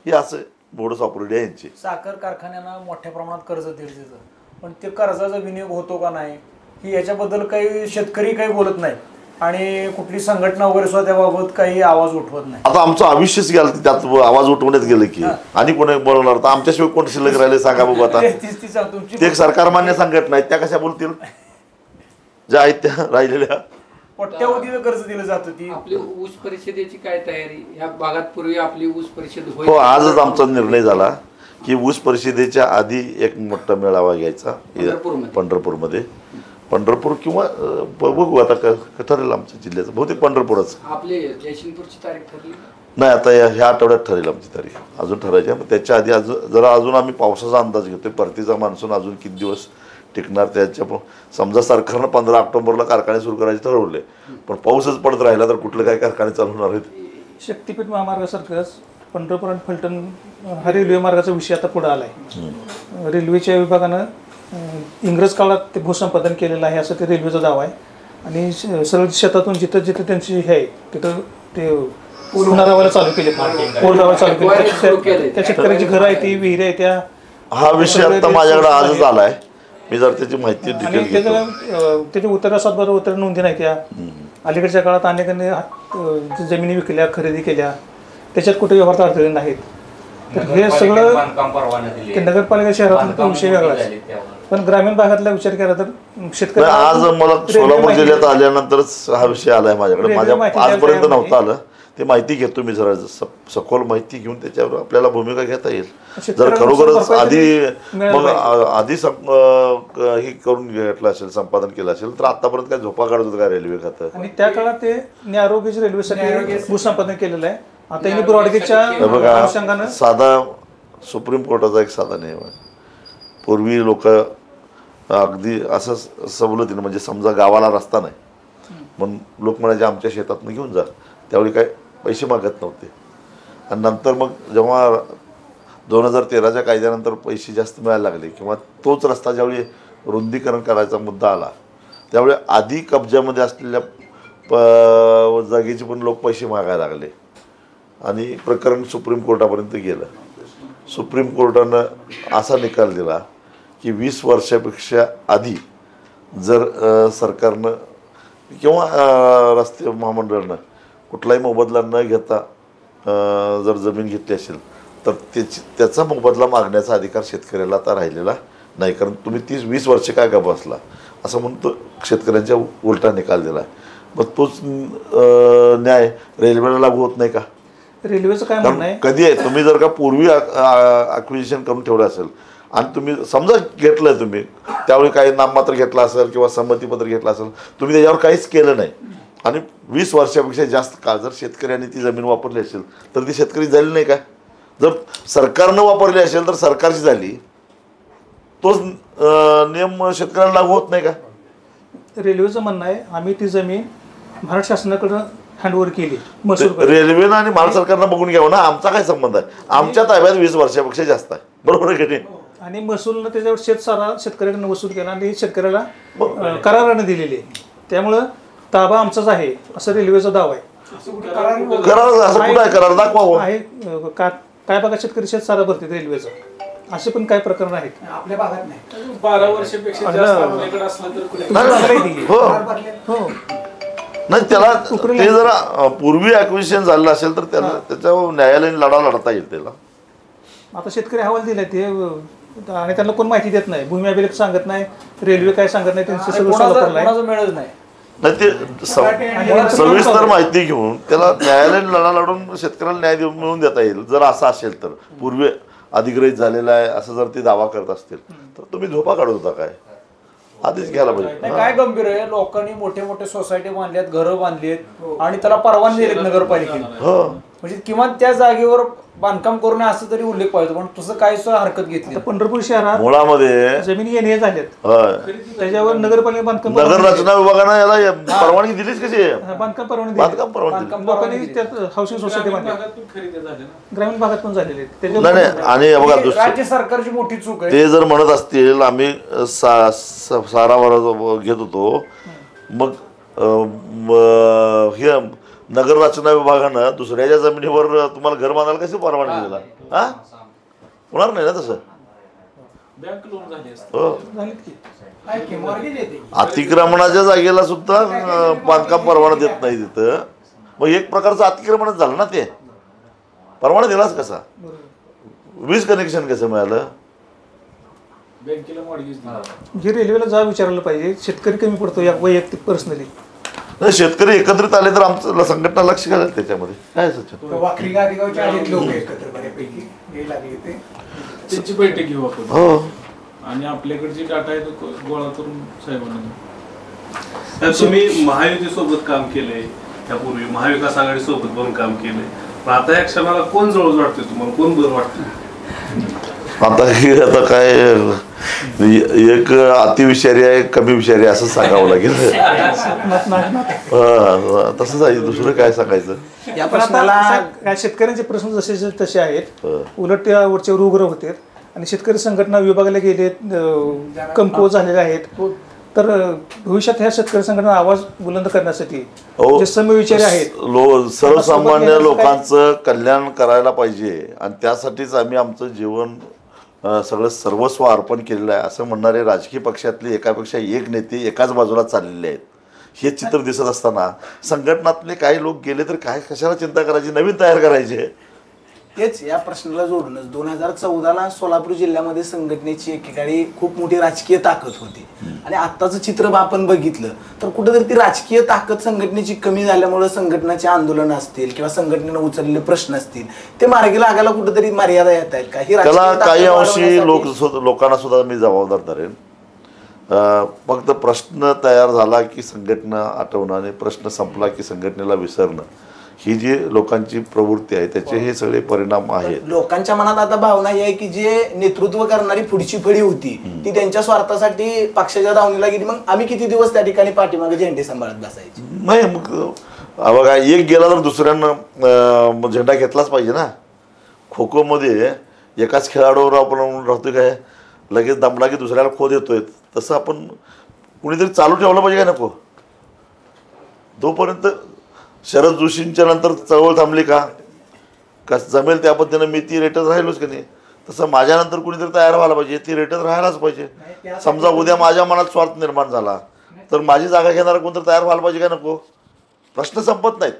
हे असं मोडस ऑपरेटी आहे यांची. साखर कारखान्यांना मोठ्या प्रमाणात कर्ज दिलं, पण ते कर्जाचा विनियोग होतो का नाही ही याच्याबद्दल काही शेतकरी काही बोलत नाही आणि कुठली संघटना वगैरे सुद्धा त्याबाबत काही आवाज उठवत नाही. आता आमचं आयुष्यच गेलं त्यात आवाज उठवण्यात गेलं की आणि कोणी बोलणार तर आमच्याशिवाय कोण शिल्लक राहिले सांगा बघू. आता ते सरकार मान्य संघटना आहेत त्या कशा बोलतील, ज्या आहेत त्या राहिलेल्या. कोट्यावधीचं कर्ज दिलं जातं. ती आपली ऊस परिषदेची काय तयारी या भागात पूर्वी आपली ऊस परिषद हो, आजच आमचा निर्णय झाला की ऊस परिषदेच्या आधी एक मोठा मेळावा घ्यायचा पंढरपूरमध्ये. पंढरपूर किंवा बघू आता ठरेल आमच्या जिल्ह्याचं, बहुतेक पंढरपूरच. आपली जयसिंगपूरची तारीख ठरली नाही, आता ह्या आठवड्यात ठरेल आमची तारीख. अजून ठरायची आहे. त्याच्या आधी अजून आम्ही पावसाचा अंदाज घेतोय. परतीचा मान्सून अजून किती दिवस टिकणार त्याच्या. समजा सरकारनं 15 ऑक्टोबरला कारखाने सुरू करायचे ठरवले, पण पाऊसच पडत राहिला तर कुठले काय कारखाने चालू होणार आहेत. शक्तीपीठ महामार्गासारखंच पंढरपूर आणि फलटण हा रेल्वे मार्गाचा विषय आता पुढे आला आहे. रेल्वेच्या विभागानं इंग्रज काळात ते भूसंपादन केलेलं आहे असं ते रेल्वेचा दावा आहे. आणि सरळ शेतातून जिथं जिथं त्यांची हे आहे तिथं ते पुनरावायला चालू केले, पोल लावायला चालू केले. त्या शेतकऱ्यांची घरं आहे ती, विहिरी आहे त्या. हा विषय आता माझ्याकडे आजच आला आहे. मी जर त्याची माहिती त्याच्या उत्तर 7-12 उत्तर नोंदी नाही त्या. अलीकडच्या काळात अनेकांनी जमिनी विकल्या, खरेदी केल्या, त्याच्यात कुठे व्यवहार अडथळे नाहीत. तर हे सगळं ते नगरपालिका शहरातला विषय वेगळा आहे. पण ग्रामीण भागातला विचार केला तर शेतकरी आज मला सोलापूर जिल्ह्यात आल्यानंतरच हा विषय आलाय माझ्याकडे. आजपर्यंत नव्हता आलं. ते माहिती घेतो मी जरा सखोल माहिती घेऊन त्याच्यावर आपल्याला भूमिका घेता येईल. जर खरोखरच आधी हे करून घेतलं असेल, संपादन केलं असेल तर आतापर्यंत काय झोपा काढत होतं का रेल्वे खातं. आणि त्या काळात ते आरोग्याची रेल्वेसाठी भूसंपादन केलेलं आहे. आता यांनी ब्रॉडगेजच्या बघा, साधा सुप्रीम कोर्टाचा एक साधा नियम आहे. पूर्वी लोक अगदी असं सवलतीनं, म्हणजे समजा गावाला रस्ता नाही म्हणून लोक म्हणायचे आमच्या शेतातनं घेऊन जा. त्यावेळी काय पैसे मागत नव्हते. आणि नंतर मग जेव्हा 2013च्या कायद्यानंतर पैसे जास्त मिळायला लागले किंवा तोच रस्ता ज्यावेळी रुंदीकरण करायचा मुद्दा आला त्यावेळी आधी कब्जामध्ये असलेल्या जागेचे पण लोक पैसे मागायला लागले आणि प्रकरण सुप्रीम कोर्टापर्यंत गेलं. सुप्रीम कोर्टानं असा निकाल दिला की 20 वर्षापेक्षा आधी जर सरकारनं किंवा रस्ते महामंडळानं कुठलाही मोबदला न घेता जर जमीन घेतली असेल तर त्याचा मोबदला मागण्याचा अधिकार शेतकऱ्याला आता राहिलेला नाही. कारण तुम्ही 30-20 वर्ष काय का बसला असं म्हणून तो शेतकऱ्यांच्या उलटा निकाल दिला आहे. मग तोच न्याय रेल्वेला लागू होत नाही का? रेल्वेचं काय म्हणणं आहे, कधी आहे तुम्ही जर का पूर्वी अक्विजिशन करून ठेवलं असेल आणि तुम्ही समजा घेतलं, तुम्ही त्यावेळी काही नाममात्र घेतला असेल किंवा संमतीपत्र घेतलं असेल, तुम्ही त्याच्यावर काहीच केलं नाही आणि 20 वर्षापेक्षा जास्त काळ जर शेतकऱ्यांनी ती जमीन वापरली असेल तर ती शेतकरी झाली नाही का? जर सरकारनं वापरली असेल तर सरकारची झाली. तोच नियम शेतकऱ्याला लागू होत नाही का? रेल्वेचं म्हणणं आहे आम्ही ती जमीन महाराष्ट्र शासनाकडं हँडओव्हर केली महसूल रेल्वेनं आणि भारत सरकारनं बघून घ्यावं ना, आमचा काय संबंध आहे? आमच्या ताब्यात 20 वर्षापेक्षा जास्त आहे, बरोबर आहे की नाही? आणि महसूलनं त्याच्यावर शेतसारा शेतकऱ्याकडनं वसूल केला आणि शेतकऱ्याला करारानं दिलेली आहे. त्यामुळं ताबा आमचाच आहे असं रेल्वेचा दावा आहे. करार असं कुठं आहे? करार दाखवावं. आहे काय बघा शेतकरी शेतसारा भरते रेल्वेचा, असे पण काय प्रकरण आहेत. आपल्या भागात नाही. 12 वर्षापेक्षा जास्त आपल्याकडे असलं तर कुठे हो नाही, त्याला ते जरा पूर्वी ॲक्विजिशन झालेलं असेल तर त्याला त्याच्यावर न्यायालयीन लढा लढता येईल त्याला. आता शेतकरी अहवाल दिलाय ते आणि त्यांना कोण माहिती देत नाही, भूमी अभिलेख सांगत नाही, रेल्वे काय सांगत नाही, त्यांचं सगळं कोणाचं मिळत नाही. नाही ते सविस्तर माहिती घेऊन त्याला न्यायालयीन लढा लढून शेतकऱ्याला न्याय मिळवून देता येईल जर असं असेल तर. पूर्वी अधिग्रहित झालेला आहे असं जर ते दावा करत असतील तर तुम्ही झोपा काढत होता काय? आधीच घ्यायला पाहिजे. काय गंभीर आहे, लोकांनी मोठे मोठे सोसायटी बांधल्यात, घरं बांधलीत आणि त्याला परवानगी दिलेत नगरपालिकेने. म्हणजे किमान त्या जागेवर बांधकाम करू नये असं तरी उल्लेख पाहिजे, पण तसं काही हरकत घेतली. पंढरपूर शहरात मुळामध्ये जमिनी येणे झाल्यात, त्याच्यावर नगरपालिका बांधकाम नगर रचना विभागानं याला परवानगी दिलीच कशी? बांधकाम परवानगी बांधकाम परवानगी लोकांनी त्यात हाऊसिंग सोसायटी बांधल्या, ग्रामीण भागात पण झालेले. नाही. आणि बघा राज्य सरकारची मोठी चूक आहे. ते जर म्हणत असतील आम्ही सारावर घेत होतो, मग हे नगर रचना विभागानं दुसऱ्याच्या जमिनीवर तुम्हाला घर बांधायला कशी परवानगी दिला? हा, होणार नाही ना तसं. बँक लोन झाले असते. अतिक्रमणाच्या जागेला सुद्धा बांधकाम परवाना देत नाही तिथं. मग एक प्रकारचं अतिक्रमणच झालं ना ते. परवाना दिलाच कसा? वीज कनेक्शन कसं मिळालं? बँकेला मॉर्गेज हे रेल्वेला जा विचारायला पाहिजे. शेतकरी कमी पडतो या वैयक्तिक पर्सनली. शेतकरी एकत्रित आले तर आमचं संघटना लक्ष घालेल त्याच्यामध्ये. काय सचिन? वाखरी गादीगावचे आहेत लोक एकत्र बऱ्यापैकी हे लागले ते. त्यांची बैठक घेऊ आपण. हो. आणि आपल्याकडे डाटा आहे तो गोळा करून साहेबांना. तुम्ही महायुती सोबत काम केलंय, त्यापूर्वी महाविकास आघाडी सोबत पण काम केलंय, पण आता या क्षणाला कोण जवळ वाटतंय तुम्हाला? कोण बरं वाटतं? आता काय एक अतिविषारी आहे, कमी विषारी असं सांगावं लागेल. तसंच आहे, दुसरं काय सांगायचं. या प्रश्नाला शेतकऱ्यांचे प्रश्न जसे तसे आहेत, उलट त्यावरचे उग्र होते आणि शेतकरी संघटना विभागाला गेलेत, कमकुवत झालेले आहेत. तर भविष्यात ह्या शेतकरी संघटना आवाज बुलंद करण्यासाठी जे समविचारी आहेत, सर्वसामान्य लोकांचं कल्याण करायला पाहिजे आणि त्यासाठीच आम्ही आमचं जीवन सगळं सर्वस्व अर्पण केलेलं आहे असं म्हणणारे राजकीय पक्षातले एकापेक्षा एक नेते एकाच बाजूला चाललेले आहेत. हे चित्र दिसत असताना संघटनातले काही लोक गेले तर काय, कशाला चिंता करायची, नवीन तयार करायचे. तेच या प्रश्नाला जोडूनच 2014ला सोलापूर जिल्ह्यामध्ये संघटनेची एकेकाळी खूप मोठी राजकीय ताकद होती आणि आत्ताचं चित्र आपण बघितलं तर कुठेतरी ती राजकीय ताकद संघटनेची कमी झाल्यामुळे संघटनाचे आंदोलन असतील किंवा संघटनेनं उचललेले प्रश्न असतील ते मार्गी लागायला कुठेतरी मर्यादा येत आहेत का? त्याला काही अंशी लोकांना सुद्धा मी जबाबदार धरेन. फक्त प्रश्न तयार झाला की संघटना आठवणं आणि प्रश्न संपला की संघटनेला विसरणं ही जी लोकांची प्रवृत्ती आहे त्याचे हे सगळे परिणाम आहेत. लोकांच्या मनात आता भावना ही आहे की जे नेतृत्व करणारी पुढची पिढी होती ती त्यांच्या स्वार्थासाठी पक्षाच्या दावणीला गेली, मग आम्ही किती दिवस त्या ठिकाणी पाठीमागे झेंडे सांभाळत बसायचे? नाही, मग बघा एक गेला तर दुसऱ्यानं झेंडा घेतलाच पाहिजे ना. खो खोमध्ये एकाच खेळाडूवर आपण राहतोय काय, लगेच दमला की दुसऱ्याला खो देतोय, तसं आपण कुणीतरी चालू ठेवलं पाहिजे काय नको? तोपर्यंत शरद जोशींच्या नंतर चळवळ थांबली का जमेल त्या पद्धतीनं मी ती रेटत राहिलोच की नाही, तसं माझ्यानंतर कुणीतरी तयार व्हायला पाहिजे, ती रेटत राहायलाच पाहिजे. समजा उद्या माझ्या मनात स्वार्थ निर्माण झाला तर माझी जागा घेणारा कोणतरी तयार व्हायला पाहिजे का नको? प्रश्न संपत नाहीत.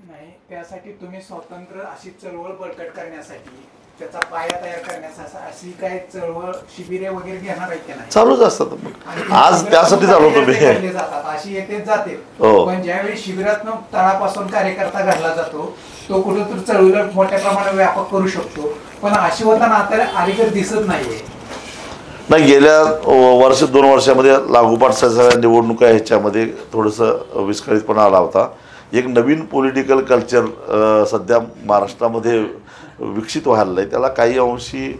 नाही, त्यासाठी तुम्ही स्वतंत्र अशी चळवळ बळकट करण्यासाठी त्याचा पाया तयार करण्यासाठी अशी काय चळवळ शिबिरे वगैरे घेणार आहेत की नाही? चालूच असतात. आज त्यासाठी चालू होतो मी. अशी येतेच जाते, पण ज्यावेळी शिबिरातनं तळापासून कार्यकर्ता घडला जातो तो कुठेतरी चळवळ मोठ्या प्रमाणात व्यापक करू शकतो, पण अशी होताना आता अलीकडे दिसत नाहीये. नाही, गेल्या वर्ष 2 वर्षामध्ये लागोपाठ सगळ्या निवडणुका ह्याच्यामध्ये थोडंसं विस्कळीतपणा आला होता. एक नवीन पॉलिटिकल कल्चर सध्या महाराष्ट्रामध्ये विकसित व्हायला आहे. त्याला काही अंशी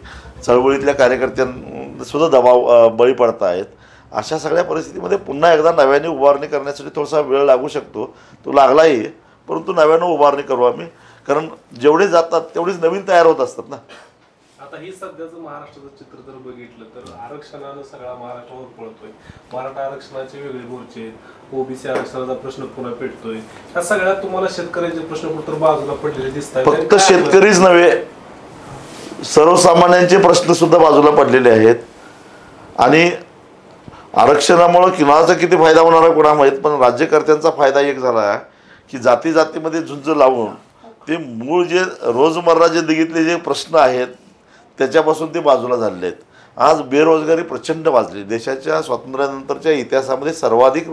चळवळीतल्या कार्यकर्त्यांना सुद्धा दबाव बळी पडत आहेत. अशा सगळ्या परिस्थितीमध्ये पुन्हा एकदा नव्याने उभारणी करण्यासाठी थोडासा वेळ लागू शकतो, तो लागलाही, परंतु नव्यानं उभारणी करू आम्ही, कारण जेवढे जातात तेवढेच नवीन तयार होत असतात ना. आता ही सध्याचं महाराष्ट्राचं चित्र जर बघितलं तर आरक्षणानं सगळा महाराष्ट्रावर पळतोय. मराठा आरक्षणाचे वेगळे मोर्चे, ओबीसी आरक्षणाचा प्रश्न पुन्हा पेटतोय. या सगळ्यात तुम्हाला शेतकऱ्यांचे प्रश्न कुठं बाजूला पडलेले दिसत आहेत. फक्त शेतकरीच नव्हे, सर्वसामान्यांचे प्रश्न सुद्धा बाजूला पडलेले आहेत. आणि आरक्षणामुळे किनाचा किती फायदा होणार आहे कोणा माहीत, पण राज्यकर्त्यांचा फायदा एक झाला की जाती जातीमध्ये झुंज लावून ते मूळ जे रोजमर्रा जिंदगीतले जे प्रश्न आहेत त्याच्यापासून ते बाजूला झालेले आहेत. आज बेरोजगारी प्रचंड वाढली. देशाच्या स्वातंत्र्यानंतरच्या इतिहासामध्ये सर्वाधिक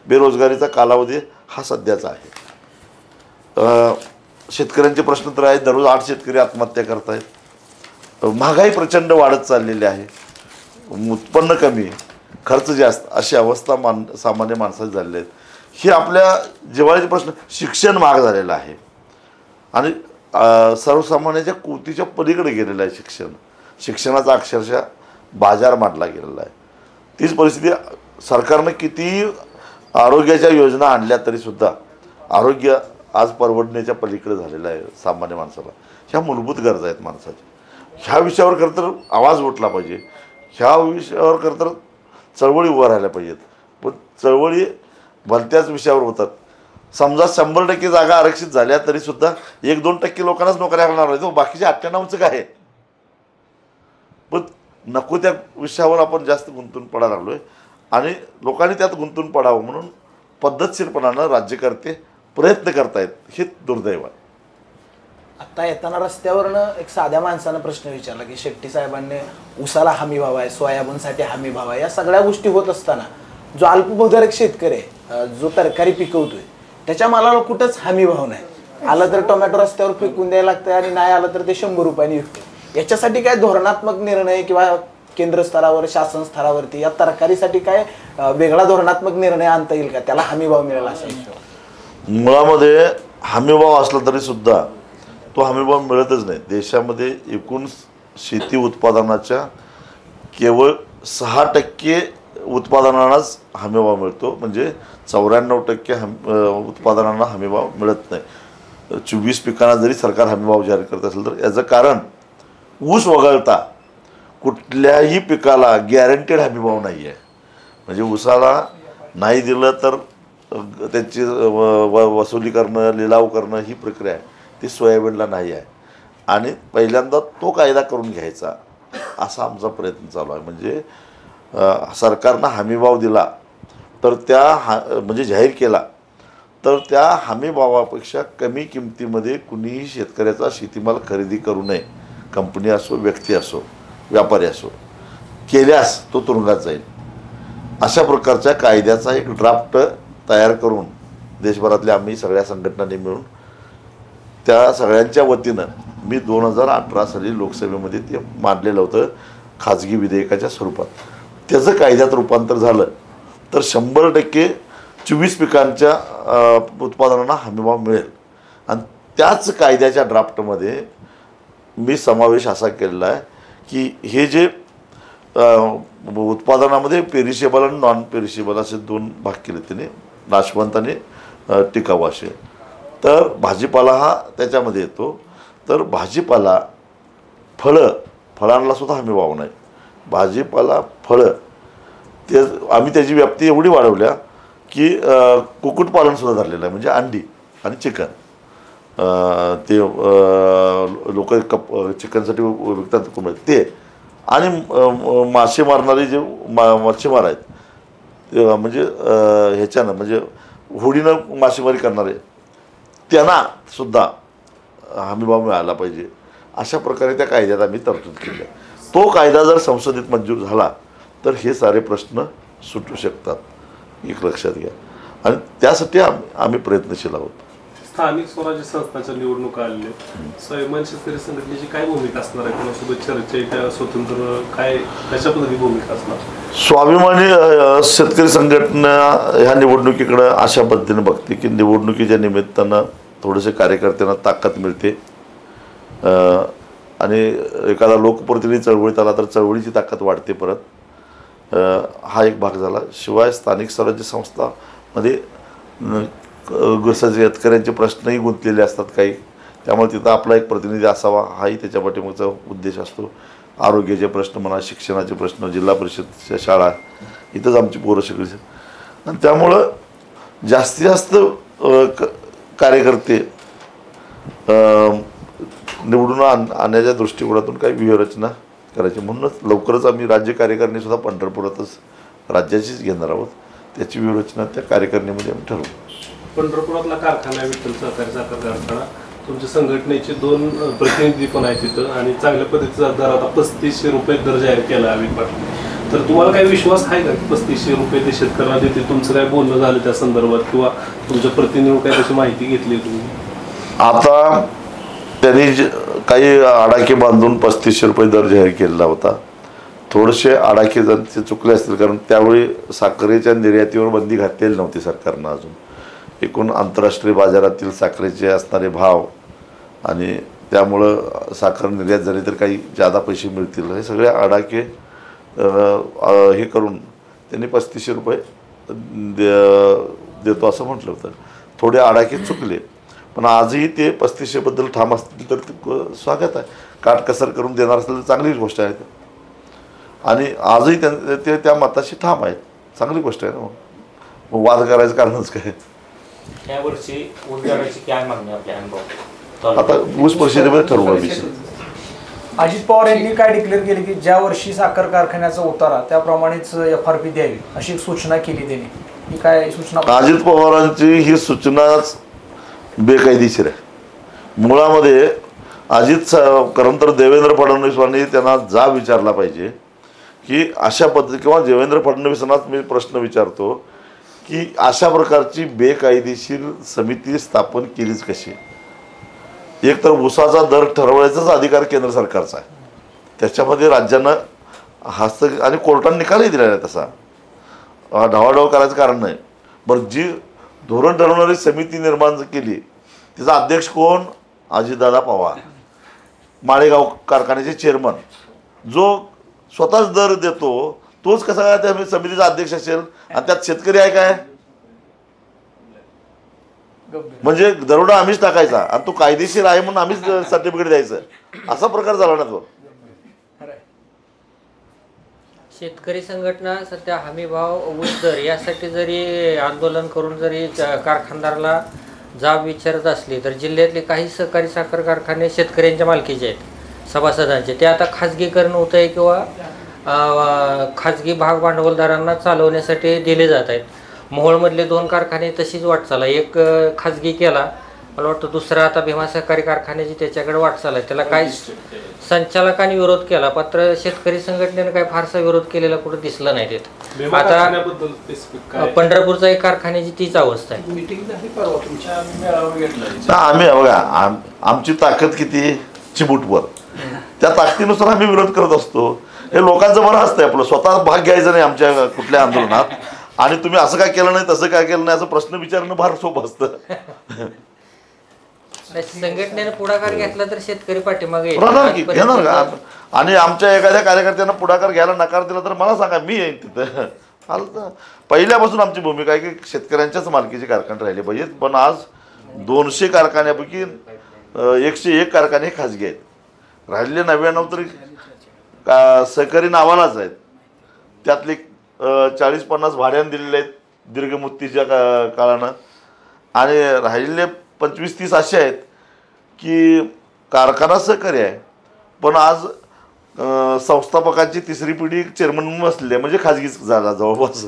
बेरोजगारीचा कालावधी हा सध्याचा आहे. शेतकऱ्यांचे प्रश्न तर आहेत, दररोज 8 शेतकरी आत्महत्या करत आहेत. महागाई प्रचंड वाढत चाललेली आहे, उत्पन्न कमी, खर्च जास्त, अशी अवस्था सामान्य माणसाची झालेली आहेत. हे आपल्या जिव्हाळ्याचे प्रश्न. शिक्षण महाग झालेलं आहे आणि सर्वसामान्यांच्या कुतीच्या पलीकडे गेलेलं आहे. शिक्षणाचा अक्षरशः बाजार मांडला गेलेला आहे. तीच परिस्थिती सरकारनं किती आरोग्याच्या योजना आणल्या तरीसुद्धा आरोग्य आज परवडण्याच्या पलीकडे झालेलं आहे सामान्य माणसाला. ह्या मूलभूत गरजा आहेत माणसाच्या. ह्या विषयावर खरं तर आवाज उठला पाहिजे. ह्या विषयावर खरं तर चळवळी उभं राहायला पाहिजेत. पण चळवळी भलत्याच विषयावर होतात. समजा 100% जागा आरक्षित झाल्या तरीसुद्धा 1-2% लोकांनाच नोकऱ्या करणार आहेत. बाकीच्या 98चं काय आहे. पण नको त्या विषयावर आपण जास्त गुंतून पडायला लागलो आहे आणि लोकांनी त्यात गुंतून पडावं म्हणून पद्धतशीरपणानं राज्यकर्ते प्रयत्न करतायत. हे दुर्दैव आहे. आता येताना रस्त्यावरनं एक साध्या माणसानं प्रश्न विचारला की शेट्टी साहेबांनी उसाला हमी भाव आहे, सोयाबीनसाठी हमी भाव आहे, या सगळ्या गोष्टी होत असताना जो अल्पभूधारक शेतकरी आहे, जो तरकारी पिकवतोय, त्याच्या मालाला कुठंच हमी भाव नाही. आलं तर टोमॅटो रस्त्यावर फेकून द्यायला लागतं आणि नाही आलं तर ते 100 रुपयांनी विकते. याच्यासाठी काय धोरणात्मक निर्णय किंवा केंद्र स्तरावर, शासन स्तरावरती या तरकारीसाठी काय वेगळा धोरणात्मक निर्णय आणता येईल का, त्याला हमी भाव मिळेल असा विषय? मुळामध्ये हमी भाव असला तरी सुद्धा तो हमीभाव मिळतच नाही. देशामध्ये एकूण शेती उत्पादनाच्या केवळ 6% उत्पादनांनाच हमीभाव मिळतो. म्हणजे 94% उत्पादनांना हमीभाव मिळत नाही. 24 पिकांना जरी सरकार हमीभाव जाहीर करत असेल तर याचं कारण ऊस वगळता कुठल्याही पिकाला गॅरंटेड हमीभाव नाही आहे. म्हणजे ऊसाला नाही दिलं तर त्याची वसुली करणं, लिलाव करणं ही प्रक्रिया आहे, ती सोयाबीनला नाही आहे. आणि पहिल्यांदा तो कायदा करून घ्यायचा असा आमचा प्रयत्न चालू आहे. म्हणजे सरकारनं हमीभाव दिला तर म्हणजे जाहीर केला तर त्या हमीभावापेक्षा कमी किमतीमध्ये कुणीही शेतकऱ्याचा शेतीमाल खरेदी करू नये. कंपनी असो, व्यक्ती असो, व्यापारी असो, केल्यास तो तुरुंगात जाईल. अशा प्रकारच्या कायद्याचा एक ड्राफ्ट तयार करून देशभरातल्या आम्ही सगळ्या संघटनांनी मिळून त्या सगळ्यांच्या वतीनं मी 2018 साली लोकसभेमध्ये ते मांडलेलं होतं खाजगी विधेयकाच्या स्वरूपात. त्याचं कायद्यात रूपांतर झालं तर 100% 24 पिकांच्या उत्पादनांना हमीभाव मिळेल. आणि त्याच कायद्याच्या ड्राफ्टमध्ये मी समावेश असा केलेला आहे की हे जे उत्पादनामध्ये पेरिशेबल आणि नॉन पेरिशेबल असे 2 भाग केले त्याने, नाशवंत आणि टिकाऊ असे. तर भाजीपाला हा त्याच्यामध्ये येतो. तर भाजीपाला, फळांना सुद्धा हमी भाव नाही. भाजीपाला, फळं ते आम्ही त्याची व्याप्ती एवढी वाढवल्या की कुक्कुटपालनसुद्धा झालेलं आहे. म्हणजे अंडी आणि चिकन ते लोक चिकनसाठी विकतात ते, आणि मासे मारणारे जे मच्छीमार आहेत ते म्हणजे ह्याच्यानं म्हणजे होडीनं मासेमारी करणारे त्यांना सुद्धा हमीभाव मिळाला पाहिजे. अशा प्रकारे त्या कायद्यात आम्ही तरतूद केली आहे. तो कायदा जर संसदेत मंजूर झाला तर हे सारे प्रश्न सुटू शकतात, एक लक्षात घ्या. आणि त्यासाठी आम्ही प्रयत्नशील आहोत. स्थानिक स्वराज्य संस्थांच्या निवडणुका आलेल्या, स्वाभिमान शेतकरी संघटनेची काय भूमिका असणार आहे? कोणासोबत चर्चा, स्वतंत्र काय, कशा पद्धती भूमिका असणार? स्वाभिमानी शेतकरी संघटना ह्या निवडणुकीकडं अशा पद्धतीने बघते की निवडणुकीच्या निमित्तानं थोडेसे कार्यकर्त्यांना ताकद मिळते. आणि एखादा लोकप्रतिनिधी चळवळीत आला तर चळवळीची ताकद वाढते परत. हा एक भाग झाला. शिवाय स्थानिक स्वराज्य संस्थामध्ये शेतकऱ्यांचे प्रश्नही गुंतलेले असतात काही, त्यामुळे तिथं आपला एक प्रतिनिधी असावा हाही त्याच्या पाठीमागचा उद्देश असतो. आरोग्याचे प्रश्न म्हणा, शिक्षणाचे प्रश्न, जिल्हा परिषदच्या शाळा, इथंच आमची पोरं सगळी. आणि त्यामुळं जास्तीत जास्त कार्यकर्ते निवडून आणण्याच्या दृष्टिकोनातून काही व्यूहरचना करायची. म्हणूनच लवकरच आम्ही राज्य कार्यकारिणीसुद्धा पंढरपुरातच राज्याचीच घेणार आहोत. त्याची व्यूहरचना त्या कार्यकारिणीमध्ये आम्ही ठरवू. पंढरपुरातला कारखाना विठ्ठल सहकारी साखर कारखाना, तुमच्या संघटनेचे 2 प्रतिनिधी पण आहेत तिथं आणि चांगल्या पद्धतीचा दर आता 3500 रुपये दर जाहीर केला अमित पाटील. तर तुम्हाला काही विश्वास आहे का 3500 रुपये ते शेतकऱ्यांना देते? तुमचं काय बोलणं झालं त्या संदर्भात किंवा तुमच्या प्रतिनिधीने काय त्याची माहिती घेतली तुम्ही? आता त्यांनी काही आडाखे बांधून 3500 रुपये दर जाहीर केलेला होता. थोडेसे आडाखे ते चुकले असतील, कारण त्यावेळी साखरेच्या निर्यातीवर बंदी घातलेली नव्हती सरकारनं अजून. एकूण आंतरराष्ट्रीय बाजारातील साखरेचे असणारे भाव आणि त्यामुळं साखर निर्यात झाली तर काही जादा पैसे मिळतील, हे सगळे आडाखे हे करून त्यांनी 3500 रुपये देतो असं म्हटलं होतं. थोडे आडाखे चुकले, पण आजही ते 3500बद्दल ठाम असतील तर ते स्वागत आहे. काटकसर करून देणार असलं तर चांगलीच गोष्ट आहे. आणि आजही ते त्या मताशी ठाम आहेत, चांगली गोष्ट आहे ना. मग वाद करायचं कारणच काय? यावर्षी उद्योगाची काय मागणी आपल्या अनुभव आता ऊस परिषदेमध्ये ठरवू विषय. अजित पवार यांनी काय डिक्लेअर केले की ज्या वर्षी साखर कारखान्याचा उतारा त्याप्रमाणेच FRP द्यावी अशी एक सूचना केली त्यांनी. ही काय सूचना? अजित पवारांची ही सूचनाच बेकायदेशीर आहे. मुळामध्ये खरं तर देवेंद्र फडणवीसांनी त्यांना जाब विचारला पाहिजे की अशा पद्धती, किंवा देवेंद्र फडणवीसांनाच मी प्रश्न विचारतो की अशा प्रकारची बेकायदेशीर समिती स्थापन केलीच कशी? एक तर ऊसाचा दर ठरवायचाच अधिकार केंद्र सरकारचा आहे, त्याच्यामध्ये राज्यानं आणि कोर्टाने निकालही दिला नाही तसा. ढवाढव करायचं कारण नाही. बरं, जी धोरण ठरवणारी समिती निर्माण केली तिचा अध्यक्ष कोण? अजितदादा पवार, माळेगाव कारखान्याचे चेअरमन, जो स्वतःच दर देतो तोच कसा काय त्या समितीचा अध्यक्ष असेल? आणि त्यात शेतकरी आहे काय? म्हणजे दरोडा आम्हीच टाकायचा आणि तो कायदेशीर आहे म्हणून आम्हीच सर्टिफिकेट द्यायचं, असा प्रकार झाला ना तो. शेतकरी संघटना सध्या हमीभाव ऊस दर यासाठी जरी आंदोलन करून जरी कारखानदाराला जाब विचारत असली तर जिल्ह्यातले काही सहकारी साखर कारखाने शेतकऱ्यांच्या मालकीचे आहेत, सभासदांचे. ते आता खाजगीकरण होत आहे किंवा खाजगी भाग भांडवलदारांना चालवण्यासाठी दिले जात आहेत. मोहोळमधले 2 कारखाने तशीच वाटचाल आहे. एक खाजगी केला, मला वाटतं दुसरा आता भीमा सहकारी कारखान्याची त्याच्याकडे वाटचाल आहे. त्याला काही संचालकांनी विरोध केला, मात्र शेतकरी संघटनेने काही फारसा विरोध केलेला कुठं दिसला नाही तिथं. आता पंढरपूरचा एक कारखान्याची तीच अवस्था आहे. आम्ही बघा, आमची ताकद किती? चिमूटवर. त्या ताकदीनुसार आम्ही विरोध करत असतो. हे लोकांचं बरं असतंय, आपलं स्वतः भाग घ्यायचं नाही आमच्या कुठल्या आंदोलनात. आणि तुम्ही असं काय केलं नाही, तसं काय केलं नाही, असं प्रश्न विचारणं फार सोपं असतं. संघटनेने पुढाकार घेतला तर शेतकरी पाठीमागे घेणार का? आणि आमच्या एखाद्या कार्यकर्त्यांना पुढाकार घ्यायला नकार दिला तर मला सांगा, मी येईन तिथं. आलं. पहिल्यापासून आमची भूमिका आहे की शेतकऱ्यांच्याच मालकीचे कारखाने राहिले पाहिजेत. पण आज 200 कारखान्यापैकी 101 कारखाने खाजगी आहेत. राहिलेले 99 तरी सहकारी नावालाच आहेत. त्यातले 40-50 भाड्याने दिलेले आहेत दीर्घमुदतीच्या काळानं, आणि राहिलेले 25-30 असे आहेत की कारखाना सहकारी आहे पण आज संस्थापकांची 3री पिढी चेअरमन म्हणून बसलेली आहे, म्हणजे खाजगीच झाला जवळपास.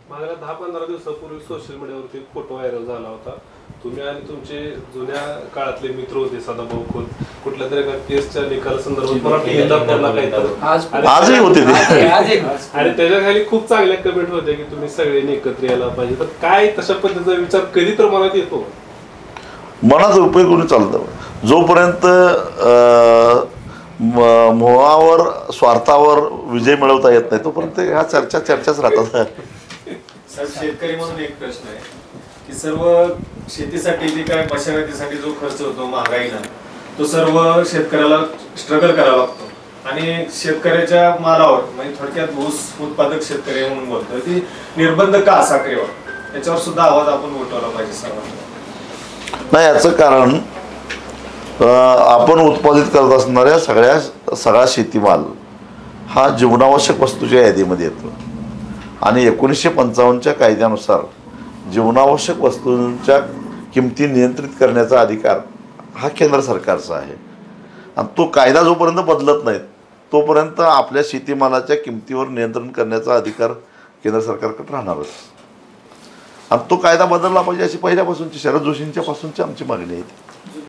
मागल्या 10-15 दिवसापूर्वी सोशल मीडियावरती एक फोटो व्हायरल झाला होता. तुम्ही आणि तुमचे जुन्या काळातले मित्र होते सदाभाऊ खोत, कुठल्या तरी एका केसच्या निकाल संदर्भात आजही होते ते, आणि त्याच्या खाली खूप चांगल्या कमेंट होत्या की तुम्ही सगळ्यांनी एकत्र यायला पाहिजे. तर काय तशा पद्धतीचा विचार कधी तर मनात येतो? मनाचा उपयोग करून चालतं. जोपर्यंत मोहावर स्वार्थावर विजय मिळवता येत नाही तोपर्यंत ह्या चर्चाच राहतात. शेतकरी म्हणून एक प्रश्न आहे की सर्व शेतीसाठी जे काय मशागतीसाठी जो खर्च होतो महागाईला, तो सर्व शेतकऱ्याला स्ट्रगल करावा लागतो आणि शेतकऱ्याच्या मालावर म्हणजे थोडक्यात ऊस उत्पादक शेतकरी म्हणून बोलतोय ती निर्बंध का साखरेवर याच्यावर सुद्धा आवाज आपण उठवला पाहिजे सर्वांना. नाही, याचं कारण आपण उत्पादित करत असणाऱ्या सगळा शेतीमाल हा जीवनावश्यक वस्तूच्या यादीमध्ये येतो आणि 1955च्या कायद्यानुसार जीवनावश्यक वस्तूंच्या किमती नियंत्रित करण्याचा अधिकार हा केंद्र सरकारचा आहे आणि तो कायदा जोपर्यंत बदलत नाहीत तोपर्यंत आपल्या शेतीमालाच्या किमतीवर नियंत्रण करण्याचा अधिकार केंद्र सरकारकडे राहणारच आणि तो कायदा बदलला पाहिजे अशी पहिल्यापासूनची शरद जोशींच्या पासूनची आमची मागणी आहे.